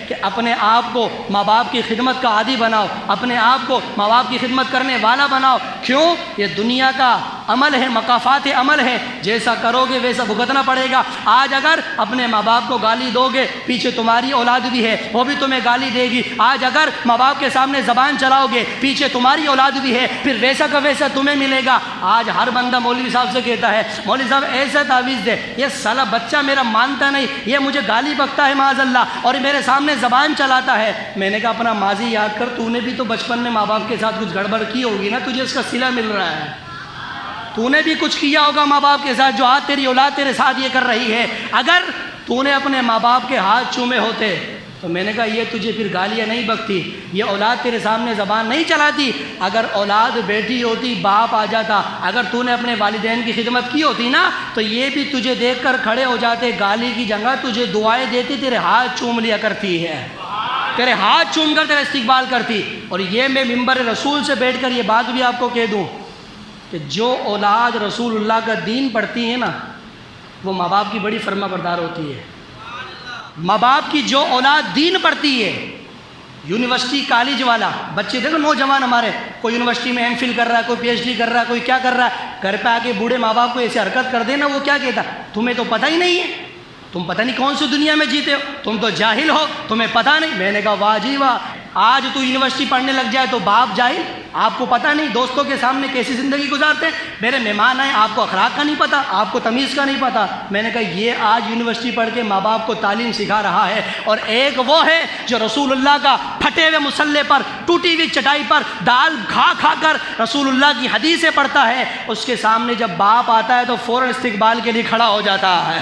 کہ اپنے آپ کو ماں باپ کی خدمت کا عادی بناؤ، اپنے آپ کو ماں باپ کی خدمت کرنے والا بناؤ۔ کیوں؟ یہ دنیا کا عمل ہے، مقافات عمل ہے، جیسا کرو گے ویسا بھگتنا پڑے گا۔ آج اگر اپنے ماں باپ کو گالی دو گے، پیچھے تمہاری اولاد بھی ہے، وہ بھی تمہیں گالی دے گی۔ آج اگر ماں باپ کے سامنے زبان چلاؤ گے، پیچھے تمہاری اولاد بھی ہے، پھر ویسا کا ویسا تمہیں ملے گا۔ آج ہر بندہ مولوی صاحب سے کہتا ہے مولوی صاحب ایسا تعویذ دے، یہ سالا بچہ میرا مانتا نہیں، یہ مجھے گالی بکتا ہے معاذ اللہ، اور میرے سامنے زبان چلاتا ہے۔ میں نے کہا اپنا ماضی یاد کر، تو نے بھی تو بچپن میں ماں باپ کے ساتھ کچھ گڑبڑ کی ہوگی نا، تجھے اس کا صلہ مل رہا ہے۔ تو نے بھی کچھ کیا ہوگا ماں باپ کے ساتھ، جو آج تیری اولاد تیرے ساتھ یہ کر رہی ہے۔ اگر تو نے اپنے ماں باپ کے ہاتھ چومے ہوتے تو میں نے کہا یہ تجھے پھر گالیاں نہیں بکتی، یہ اولاد تیرے سامنے زبان نہیں چلاتی۔ اگر اولاد بیٹھی ہوتی، باپ آ جاتا، اگر تو نے اپنے والدین کی خدمت کی ہوتی نا، تو یہ بھی تجھے دیکھ کر کھڑے ہو جاتے، گالی کی جگہ تجھے دعائیں دیتی، تیرے ہاتھ چوم لیا کرتی ہے، تیرے ہاتھ چوم کر تیرا استقبال کرتی۔ اور یہ میں منبر رسول سے بیٹھ کر یہ بات بھی آپ کو کہہ دوں کہ جو اولاد رسول اللہ کا دین پڑھتی ہے نا، وہ ماں باپ کی بڑی فرما بردار ہوتی ہے۔ ماں باپ کی جو اولاد دین پڑھتی ہے، یونیورسٹی کالج والا بچے دیکھو، نوجوان ہمارے، کوئی یونیورسٹی میں ایم فل کر رہا ہے، کوئی پی ایچ ڈی کر رہا ہے، کوئی کیا کر رہا ہے، گھر پہ آ کے بوڑھے ماں باپ کو ایسے حرکت کر دے نا، وہ کیا کہتا تمہیں تو پتہ ہی نہیں ہے، تم پتہ نہیں کون سی دنیا میں جیتے ہو، تم تو جاہل ہو، تمہیں پتہ نہیں۔ میں نے کہا واہ جی واہ، آج تو یونیورسٹی پڑھنے لگ جائے تو باپ جاہل، آپ کو پتہ نہیں دوستوں کے سامنے کیسی زندگی گزارتے ہیں، میرے مہمان آئے، آپ کو اخلاق کا نہیں پتہ، آپ کو تمیز کا نہیں پتہ۔ میں نے کہا یہ آج یونیورسٹی پڑھ کے ماں باپ کو تعلیم سکھا رہا ہے، اور ایک وہ ہے جو رسول اللہ کا پھٹے ہوئے مصلے پر، ٹوٹی ہوئی چٹائی پر دال کھا کھا کر رسول اللہ کی حدیثیں پڑھتا ہے، اس کے سامنے جب باپ آتا ہے تو فوراً استقبال کے لیے کھڑا ہو جاتا ہے،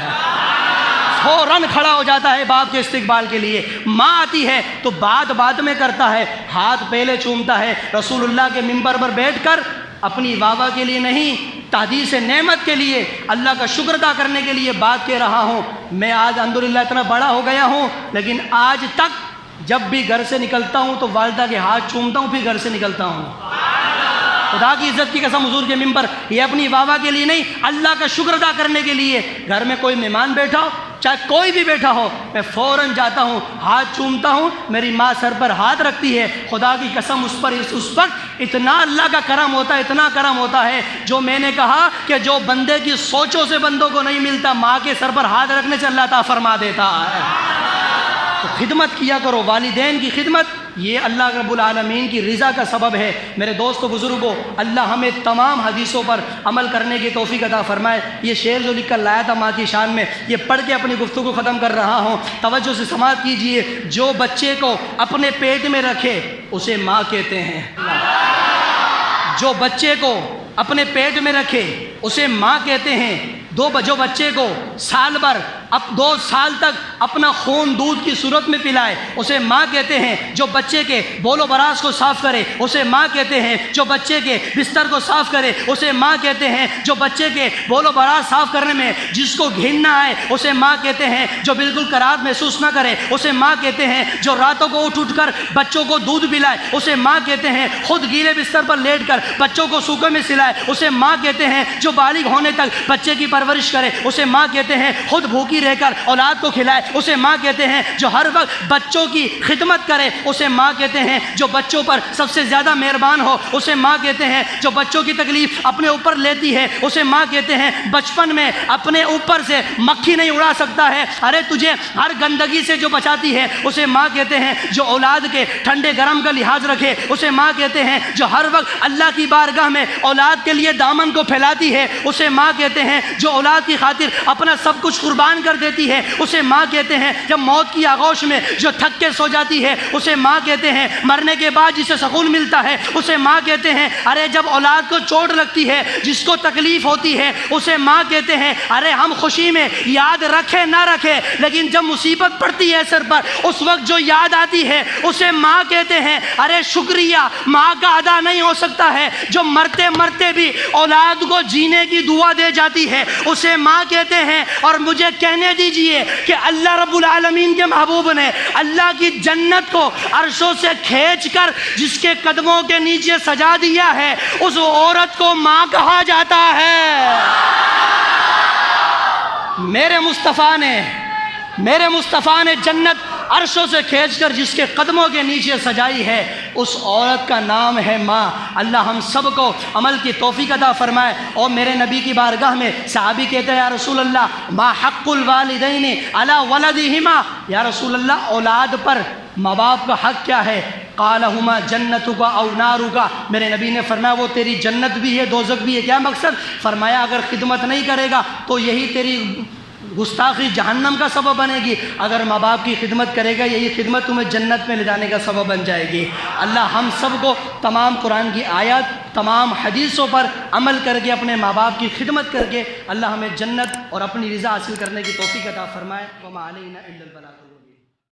فوراً کھڑا ہو جاتا ہے باپ کے استقبال کے لیے۔ ماں آتی ہے تو بات میں کرتا ہے، ہاتھ پہلے چومتا ہے۔ رسول اللہ کے منبر پر بیٹھ کر اپنی واہ کے لیے نہیں، تحدیث نعمت کے لیے، اللہ کا شکر ادا کرنے کے لیے بات کہہ رہا ہوں۔ میں آج الحمدللہ اتنا بڑا ہو گیا ہوں، لیکن آج تک جب بھی گھر سے نکلتا ہوں تو والدہ کے ہاتھ چومتا ہوں، پھر گھر سے نکلتا ہوں۔ خدا کی عزت کی قسم حضور کے منبر، یہ اپنی واہ کے لیے نہیں، اللہ کا شکر ادا کرنے کے لیے۔ گھر میں کوئی مہمان بیٹھا ہو، چاہے کوئی بھی بیٹھا ہو، میں فوراً جاتا ہوں، ہاتھ چومتا ہوں، میری ماں سر پر ہاتھ رکھتی ہے۔ خدا کی قسم اس وقت اتنا اللہ کا کرم ہوتا ہے، اتنا کرم ہوتا ہے، جو میں نے کہا کہ جو بندے کی سوچوں سے بندوں کو نہیں ملتا، ماں کے سر پر ہاتھ رکھنے سے اللہ تعالیٰ فرما دیتا ہے۔ تو خدمت کیا کرو، والدین کی خدمت، یہ اللہ رب العالمین کی رضا کا سبب ہے۔ میرے دوستو بزرگوں، اللہ ہمیں تمام حدیثوں پر عمل کرنے کی توفیق عطا فرمائے۔ یہ شعر جو لکھ کر لایا تھا ماں کی شان میں، یہ پڑھ کے اپنی گفتگو کو ختم کر رہا ہوں، توجہ سے سماعت کیجئے۔ جو بچے کو اپنے پیٹ میں رکھے اسے ماں کہتے ہیں، جو بچے کو اپنے پیٹ میں رکھے اسے ماں کہتے ہیں۔ جو بچے کو سال بھر 2 سال تک اپنا خون دودھ کی صورت میں پلائے اسے ماں کہتے ہیں۔ جو بچے کے بول و براز کو صاف کرے اسے ماں کہتے ہیں۔ جو بچے کے بستر کو صاف کرے اسے ماں کہتے ہیں۔ جو بچے کے بول و براز صاف کرنے میں جس کو گھن نہ آئے اسے ماں کہتے ہیں۔ جو بالکل کراہت محسوس نہ کرے اسے ماں کہتے ہیں۔ جو راتوں کو اٹھ کر بچوں کو دودھ پلائے اسے ماں کہتے ہیں۔ خود گیلے بستر پر لیٹ کر بچوں کو سوکھے میں سلائے اسے ماں کہتے ہیں۔ جو بالغ ہونے تک بچے کی پرورش کرے اسے ماں کہتے ہیں۔ خود بھوکی رہ کر اولاد کو کھلائے اسے ماں کہتے ہیں۔ جو ہر وقت بچوں کی خدمت کرے اسے ماں کہتے ہیں۔ جو بچوں پر سب سے زیادہ مہربان ہو اسے ماں کہتے ہیں۔ جو بچوں کی تکلیف اپنے اوپر لیتی ہے اسے ماں کہتے ہیں۔ بچپن میں اپنے اوپر سے مکھی نہیں اڑا سکتا ہے، ارے تجھے ہر گندگی سے جو بچاتی ہے اسے ماں کہتے ہیں۔ جو اولاد کے ٹھنڈے گرم کا لحاظ رکھے اسے ماں کہتے ہیں۔ جو ہر وقت اللہ کی بارگاہ میں اولاد کے لیے دامن کو پھیلاتی ہے اسے ماں کہتے ہیں۔ جو اولاد کی خاطر اپنا سب کچھ قربان کر دیتی ہے اسے ماں کہتے ہیں۔ جب موت کی آغوش میں جو تھک کے سو جاتی ہے اسے ماں کہتے ہیں۔ مرنے کے بعد جسے سکون ملتا ہے اسے ماں کہتے ہیں۔ ارے جب اولاد کو چوٹ لگتی ہے، جس کو تکلیف ہوتی ہے اسے ماں کہتے ہیں۔ ارے ہم خوشی میں یاد رکھے نہ رکھے لیکن جب مصیبت پڑتی ہے سر پر اس وقت جو یاد آتی ہے اسے ماں کہتے ہیں۔ ارے شکریہ ماں کا ادا نہیں ہو سکتا ہے، جو مرتے مرتے بھی اولاد کو جینے کی دعا دے جاتی ہے اسے ماں کہتے ہیں۔ اور مجھے کہنے دیجئے کہ اللہ رب العالمین کے محبوب نے اللہ کی جنت کو عرشوں سے کھینچ کر جس کے قدموں کے نیچے سجا دیا ہے اس عورت کو ماں کہا جاتا ہے۔ میرے مصطفیٰ نے جنت عرشوں سے کھینچ کر جس کے قدموں کے نیچے سجائی ہے، اس عورت کا نام ہے ماں۔ اللہ ہم سب کو عمل کی توفیق عطا فرمائے۔ اور میرے نبی کی بارگاہ میں صحابی کہتے ہیں یا رسول اللہ ما حق الوالدین علی ولدہما، یا رسول اللہ اولاد پر ماں باپ کا حق کیا ہے؟ قال ہما جنتک او نارک، میرے نبی نے فرمایا وہ تیری جنت بھی ہے دوزخ بھی ہے۔ کیا مقصد؟ فرمایا اگر خدمت نہیں کرے گا تو یہی تیری گستاخی جہنم کا سبب بنے گی، اگر ماں باپ کی خدمت کرے گا یہی خدمت تمہیں جنت میں لے جانے کا سبب بن جائے گی۔ اللہ ہم سب کو تمام قرآن کی آیات، تمام حدیثوں پر عمل کر کے اپنے ماں باپ کی خدمت کر کے اللہ ہمیں جنت اور اپنی رضا حاصل کرنے کی توفیق عطا فرمائے۔ وما علینا الا البلاغ۔